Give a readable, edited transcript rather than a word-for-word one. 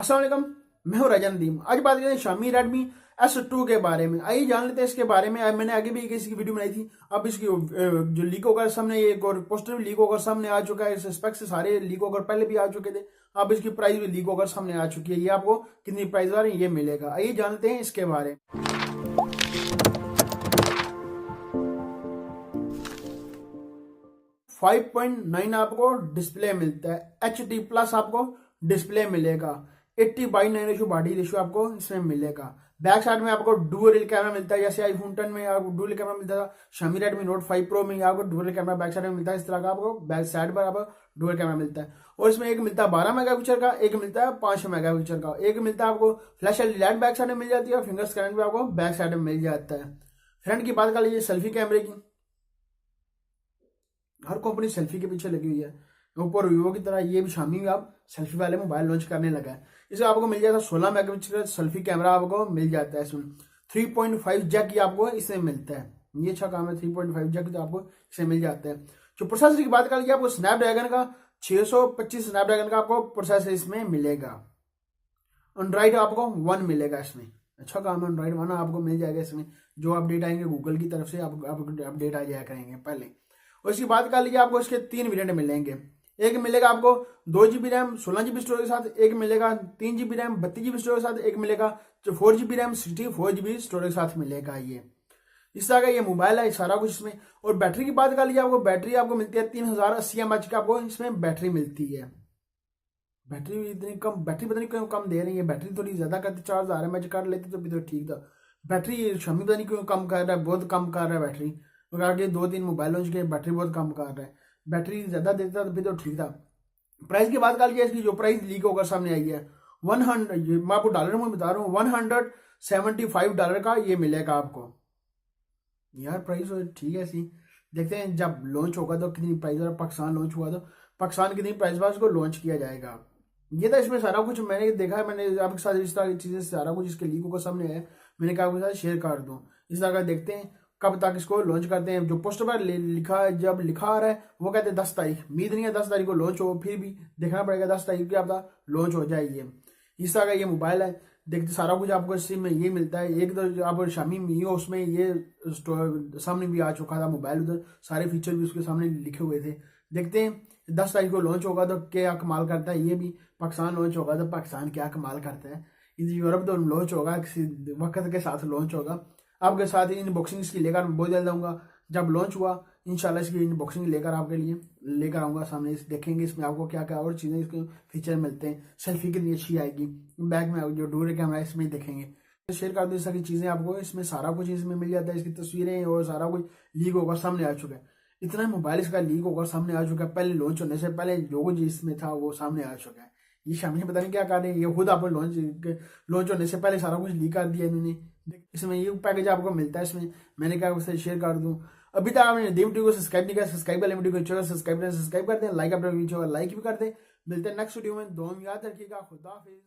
अस्सलाम वालेकुम, मैं हूं राजा नदीम। आज बात करें शामी रेडमी S2 के बारे में। आइए जान लेते हैं इसके बारे में। मैंने आगे भी किसी की वीडियो बनाई थी। अब इसकी जो लीक होकर सामने, एक और पोस्टर भी लीक होकर सामने आ चुका है। इस स्पेक्स सारे लीक होकर पहले भी आ चुके थे। अब इसकी प्राइस भी लीक होकर सामने आ चुकी है। ये आपको कितनी प्राइस आ रही है ये मिलेगा। आइए जानते हैं इसके बारे में। 5.9 आपको डिस्प्ले मिलता है। HD प्लस आपको डिस्प्ले मिलेगा। 80:9 रेशो बॉडी रेशो आपको इसमें मिलेगा। बैक साइड में आपको डुअल कैमरा मिलता है, जैसे आईफोन 10 में आपको डुअल कैमरा मिलता था। Xiaomi Redmi Note 5 Pro में आपको डुअल कैमरा बैक साइड में मिलता है। इस तरह का आपको बैक साइड पर आपको डुअल कैमरा मिलता है। और इसमें एक मिलता है 12 मेगापिक्सल का, एक मिलता है 5 मेगापिक्सल का, एक मिलता है आपको फ्लैश लाइट बैक साइड में मिल जाती है और फिंगर स्कैनर भी आपको बैक साइड में मिल जाता है। फ्रंट की बात कर लीजिए सेल्फी कैमरे की, हर कंपनी सेल्फी के पीछे लगी हुई है। ऊपर वीवो की तरह ये भी Xiaomi भी आप सेल्फी वाले मोबाइल लॉन्च करने लगा है। इसमें आपको मिल जाता है 16 मेगापिक्सल का सेल्फी कैमरा आपको मिल जाता है। इसमें 3.5 जैक की आपको इसमें मिलता है। ये अच्छा काम है, 3.5 जैक तो आपको इसमें मिल जाता है। जो प्रोसेसर की बात कर लीजिए, आपको स्नैपड्रैगन का 625 स्नैपड्रैगन का आपको प्रोसेसर इसमें मिलेगा। एंड्रॉइड आपको 1 मिलेगा इसमें। अच्छा काम है, एंड्रॉइड 1 आपको मिल जाएगा इसमें। जो अपडेट आएंगे गूगल की तरफ से अपडेट आ जाया करेंगे पहले। और इसकी बात कर लीजिए, आपको इसके 3 वेरिएंट मिलेंगे। एक मिलेगा आपको 2 GB रैम 16 GB स्टोरेज के साथ, एक मिलेगा 3 GB रैम 32 GB स्टोरेज के साथ, एक मिलेगा जो 4 GB रैम 64 GB स्टोरेज के साथ मिलेगा। ये इस तरह का ये मोबाइल है, सारा कुछ इसमें। और बैटरी की बात कर लीजिए, आपको बैटरी आपको मिलती है 3080 mAh की आपको इसमें बैटरी मिलती है। बैटरी इतनी कम, बैटरी पता नहीं क्यों कम दे रही है। बैटरी थोड़ी ज्यादा करती, 4000 mAh कर लेती तो भी तो ठीक था। बैटरी Xiaomi पता नहीं क्यों कम कर रहा है, बहुत कम कर रहा है बैटरी। आगे 2-3 मोबाइल लॉन्च के बैटरी बहुत कम कर रहा है। बैटरी ज्यादा देता तो ठीक था। प्राइस की बात कर लीजिए, इसकी जो प्राइस लीक होकर सामने आई है 100, मैं आपको डॉलर में बता रहा हूँ, $175 का ये मिलेगा आपको। यार प्राइस ठीक है सी। देखते हैं जब लॉन्च होगा तो कितनी प्राइस। और पाकिस्तान लॉन्च हुआ तो पाकिस्तान कितनी प्राइस पर उसको लॉन्च किया जाएगा। ये था इसमें सारा कुछ मैंने देखा है। मैंने आपके साथ इस तरह की चीजें सारा कुछ इसके लीक होकर सामने है, मैंने कहा आपके साथ शेयर कर दूं। इस तरह का देखते हैं कब तक इसको लॉन्च करते हैं। जो पोस्टर पर लिखा है, जब लिखा आ रहा है वो कहते हैं 10 तारीख। उम्मीद नहीं है 10 तारीख को लॉन्च हो, फिर भी देखना पड़ेगा 10 तारीख की आपका लॉन्च हो जाएगी। इस तरह का ये मोबाइल है। देखते सारा कुछ आपको इसमें ये मिलता है। एक तो आप Xiaomi Mi उसमें ये सामने भी आ चुका था मोबाइल, उधर सारे फीचर भी उसके सामने लिखे हुए थे। देखते हैं 10 तारीख को लॉन्च होगा तो क्या कमाल करता है। ये भी पाकिस्तान लॉन्च होगा तो पाकिस्तान क्या कमाल करता है। यूरोप तो लॉन्च होगा किसी वक्त के साथ लॉन्च होगा। आपके साथ इनबॉक्सिंग इसकी लेकर बहुत जल्द आऊंगा। जब लॉन्च हुआ इंशाल्लाह इसकी इनबॉक्सिंग लेकर आपके लिए लेकर आऊंगा सामने। देखेंगे इसमें आपको क्या क्या और चीजें इसके फीचर मिलते हैं। सेल्फी कितनी अच्छी आएगी, बैक में जो डुअल कैमरा है इसमें देखेंगे। शेयर कर दो सारी चीजें आपको इसमें, सारा कुछ इसमें मिल जाता है। इसकी तस्वीरें और सारा कुछ लीक होकर सामने आ चुका है। इतना मोबाइल इसका लीक होकर सामने आ चुका है। पहले लॉन्च होने से पहले जो कुछ इसमें था वो सामने आ चुका है। ये Xiaomi पता नहीं क्या कर रहे हैं। ये खुद आपको लॉन्च होने से पहले सारा कुछ लीक कर दिया इन्होंने। इसमें ये पैकेज आपको मिलता है इसमें। मैंने कहा उसे शेयर कर दूं। अभी तक आपने नदीम वीडियो को सब्सक्राइब नहीं किया, सब्सक्राइब वाले वीडियो को सब्सक्राइब कर दें, लाइक अपने वीडियो को लाइक भी कर दें। मिलते हैं नेक्स्ट वीडियो में। दुआ में याद रखिएगा। खुदा हाफिज।